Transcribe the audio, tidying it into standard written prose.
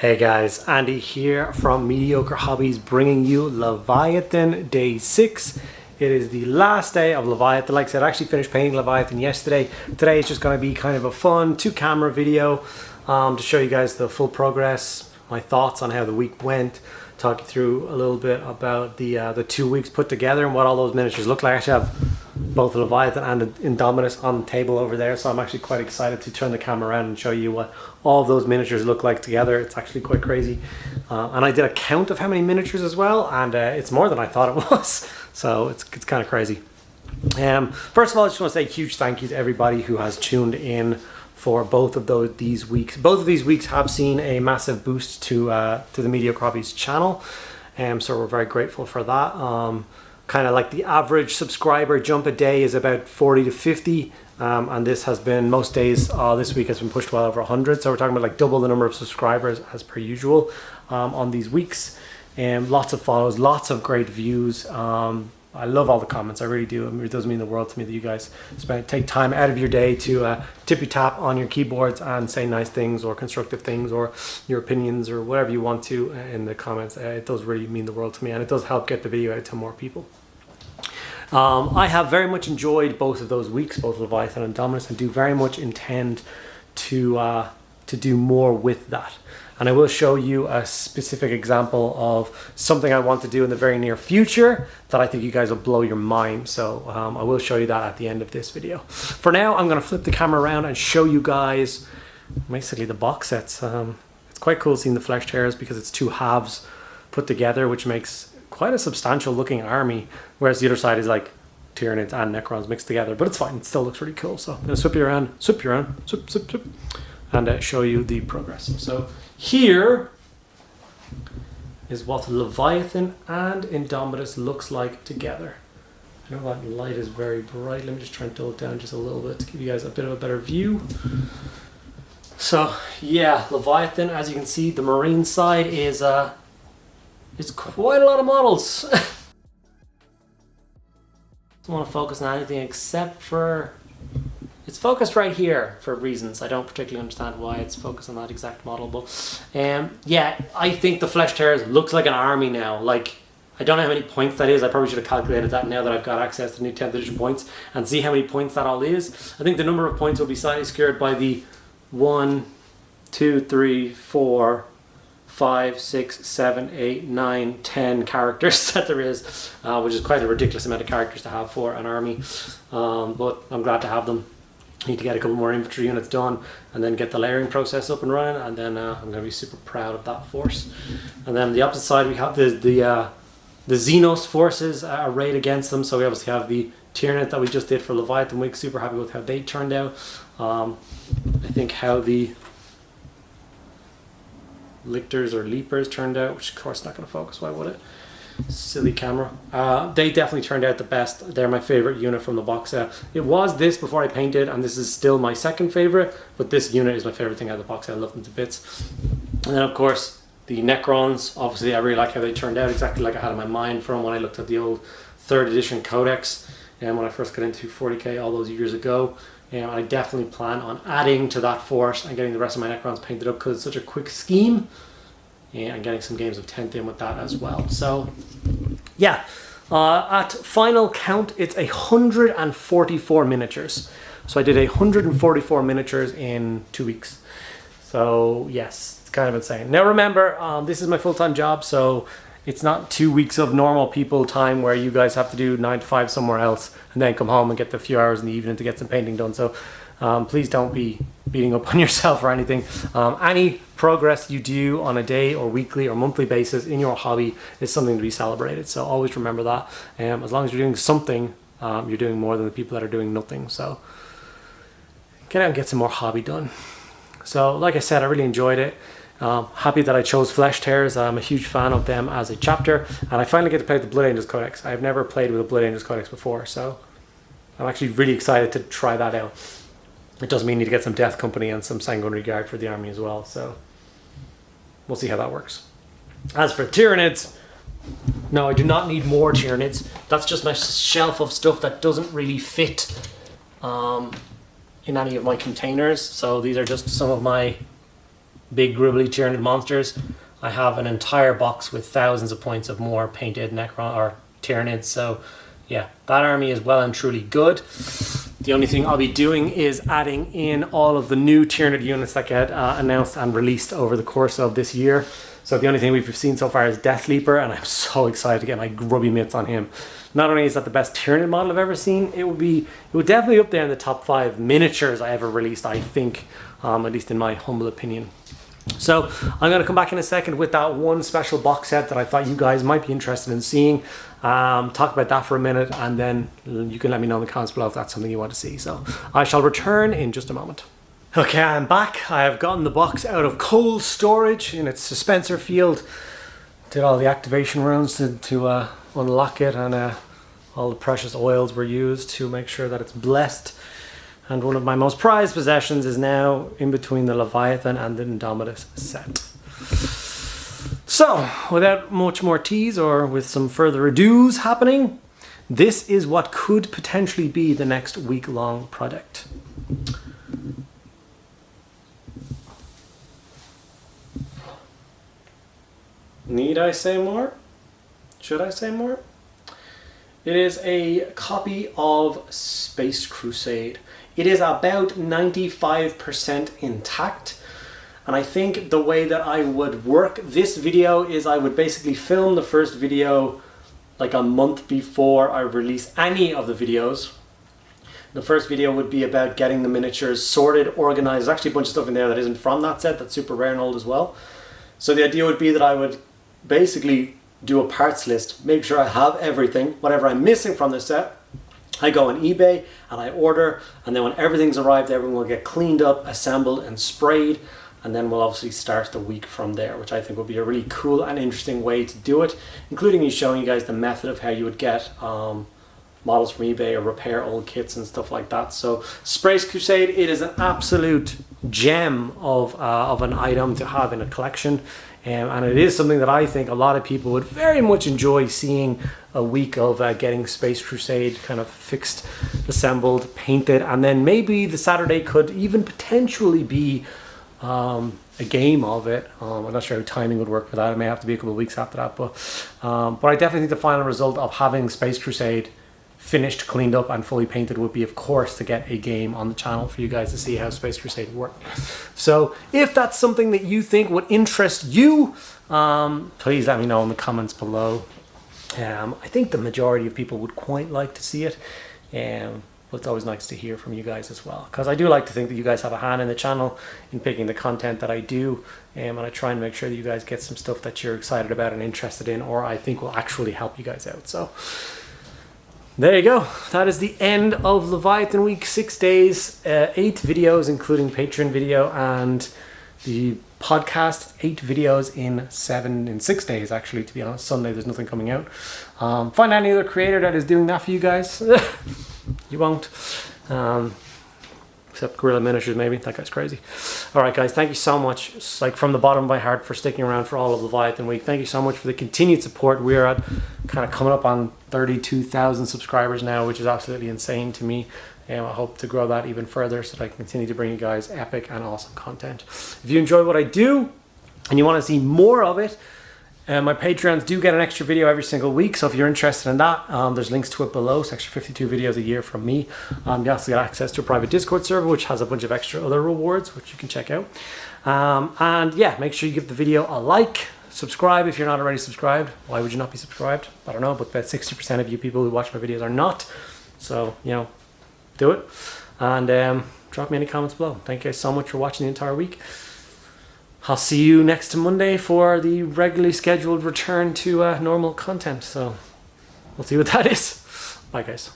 Hey guys, Andy here from Mediocre Hobbies, bringing you Leviathan Day 6. It is the last day of Leviathan. Like I said, I actually finished painting Leviathan yesterday. Today is just going to be kind of a fun two-camera video to show you guys the full progress, my thoughts on how the week went, talk you through a little bit about the 2 weeks put together and what all those miniatures look like. I actually have both Leviathan and Indomitus on the table over there, so I'm actually quite excited to turn the camera around and show you what all of those miniatures look like together. It's actually quite crazy. And I did a count of how many miniatures as well, and it's more than I thought it was, so it's kind of crazy. First of all, I just want to say a huge thank you to everybody who has tuned in for both of these weeks. Both of these weeks have seen a massive boost to the Mediocre Hobbies channel, so we're very grateful for that. Kind of like the average subscriber jump a day is about 40 to 50, and this has been most days. This week has been pushed well over 100, so we're talking about like double the number of subscribers as per usual on these weeks. Lots of follows, lots of great views. I love all the comments, I really do. I mean, it does mean the world to me that you guys take time out of your day to tippy-tap on your keyboards and say nice things or constructive things or your opinions or whatever you want to in the comments. It does really mean the world to me, and it does help get the video out to more people. I have very much enjoyed both of those weeks, both Leviathan and Indomitus, and do very much intend to do more with that. And I will show you a specific example of something I want to do in the very near future that I think you guys will blow your mind. So I will show you that at the end of this video. For now, I'm going to flip the camera around and show you guys basically the box sets. It's quite cool seeing the flesh tears because it's two halves put together, which makes quite a substantial looking army, whereas the other side is like Tyranids and Necrons mixed together, but it's fine. It still looks really cool. So I'm going to swip you around, and show you the progress. So here is what Leviathan and Indomitus looks like together. I know that light is very bright. Let me just try and dull it down just a little bit to give you guys a bit of a better view. So yeah, Leviathan, as you can see, the marine side is it's quite a lot of models. Don't want to focus on anything except for it's focused right here for reasons. I don't particularly understand why it's focused on that exact model, but yeah, I think the Flesh Tears looks like an army now. Like, I don't know how many points that is. I probably should have calculated that now that I've got access to new 10th edition points and see how many points that all is. I think the number of points will be slightly skewed by the 1, 2, 3, 4, 5, 6, 7, 8, 9, 10 characters that there is, which is quite a ridiculous amount of characters to have for an army, but I'm glad to have them. Need to get a couple more infantry units done and then get the layering process up and running, and then I'm going to be super proud of that force. And then on the opposite side we have the Xenos forces arrayed against them. So we obviously have the Tyranid that we just did for Leviathan week. Super happy with how they turned out. I think how the Lictors or Leapers turned out, which of course not going to focus, why would it? Silly camera. They definitely turned out the best. They're my favorite unit from the box set. It was this before I painted, and this is still my second favorite, but this unit is my favorite thing out of the box set. I love them to bits. And then of course the Necrons, obviously I really like how they turned out, exactly like I had in my mind from when I looked at the old 3rd edition codex and when I first got into 40k all those years ago. And I definitely plan on adding to that force and getting the rest of my Necrons painted up because it's such a quick scheme, and getting some games of 10th in with that as well. So yeah, at final count it's 144 miniatures. So I did 144 miniatures in 2 weeks. So yes, it's kind of insane. Now remember, this is my full-time job, so it's not 2 weeks of normal people time where you guys have to do 9 to 5 somewhere else and then come home and get the few hours in the evening to get some painting done. So please don't be beating up on yourself or anything. Any progress you do on a day or weekly or monthly basis in your hobby is something to be celebrated. So always remember that. As long as you're doing something, you're doing more than the people that are doing nothing. So get out and get some more hobby done. So like I said, I really enjoyed it. Happy that I chose Flesh Tears. I'm a huge fan of them as a chapter, and I finally get to play with the Blood Angels Codex. I've never played with a Blood Angels Codex before, so I'm actually really excited to try that out. It does mean you need to get some Death Company and some Sanguinary Guard for the army as well, so we'll see how that works. As for Tyranids, no, I do not need more Tyranids. That's just my shelf of stuff that doesn't really fit in any of my containers. So these are just some of my big gribbly Tyranid monsters. I have an entire box with thousands of points of more painted Necron or Tyranids. So yeah, that army is well and truly good. The only thing I'll be doing is adding in all of the new Tyranid units that get announced and released over the course of this year. So the only thing we've seen so far is Death Leaper, and I'm so excited to get my grubby mitts on him. Not only is that the best Tyranid model I've ever seen, it would definitely up there in the top 5 miniatures I ever released, I think, at least in my humble opinion. So I'm going to come back in a second with that one special box set that I thought you guys might be interested in seeing. Talk about that for a minute, and then you can let me know in the comments below if that's something you want to see. So I shall return in just a moment. Okay, I'm back. I have gotten the box out of cold storage in its dispenser field. Did all the activation runes to unlock it, and all the precious oils were used to make sure that it's blessed. And one of my most prized possessions is now in between the Leviathan and the Indomitus set. So, without much more tease or with some further ado's happening, this is what could potentially be the next week-long project. Need I say more? Should I say more? It is a copy of Space Crusade. It is about 95% intact, and I think the way that I would work this video is I would basically film the first video like a month before I release any of the videos. The first video would be about getting the miniatures sorted, organized. There's actually a bunch of stuff in there that isn't from that set, that's super rare and old as well. So the idea would be that I would basically do a parts list, make sure I have everything, whatever I'm missing from the set. I go on eBay and I order, and then when everything's arrived, everything will get cleaned up, assembled and sprayed, and then we'll obviously start the week from there, which I think will be a really cool and interesting way to do it, including me showing you guys the method of how you would get models from eBay or repair old kits and stuff like that. So Space Crusade, it is an absolute gem of an item to have in a collection. And it is something that I think a lot of people would very much enjoy seeing a week of getting Space Crusade kind of fixed, assembled, painted, and then maybe the Saturday could even potentially be a game of it. I'm not sure how timing would work for that. It may have to be a couple of weeks after that, but I definitely think the final result of having Space Crusade finished, cleaned up and fully painted would be, of course, to get a game on the channel for you guys to see how Space Crusade worked. So if that's something that you think would interest you, please let me know in the comments below. I think the majority of people would quite like to see it, but it's always nice to hear from you guys as well, because I do like to think that you guys have a hand in the channel in picking the content that I do, and I try and make sure that you guys get some stuff that you're excited about and interested in, or I think will actually help you guys out. So there you go. That is the end of Leviathan week. 6 days, 8 videos, including Patreon video and the podcast. 8 videos in 6 days, actually, to be honest. Sunday, there's nothing coming out. Find any other creator that is doing that for you guys. You won't. Except Gorilla Miniatures, maybe. That guy's crazy. Alright guys, thank you so much, it's like from the bottom of my heart, for sticking around for all of Leviathan week. Thank you so much for the continued support. We're at kind of coming up on 32,000 subscribers now, which is absolutely insane to me. I hope to grow that even further so that I can continue to bring you guys epic and awesome content. If you enjoy what I do and you want to see more of it, my Patreons do get an extra video every single week, so if you're interested in that, there's links to it below. It's extra 52 videos a year from me. You also get access to a private Discord server, which has a bunch of extra other rewards, which you can check out. And yeah, make sure you give the video a like, subscribe if you're not already subscribed. Why would you not be subscribed? I don't know, but about 60% of you people who watch my videos are not. So, you know, do it. And drop me any comments below. Thank you guys so much for watching the entire week. I'll see you next Monday for the regularly scheduled return to normal content. So we'll see what that is. Bye guys.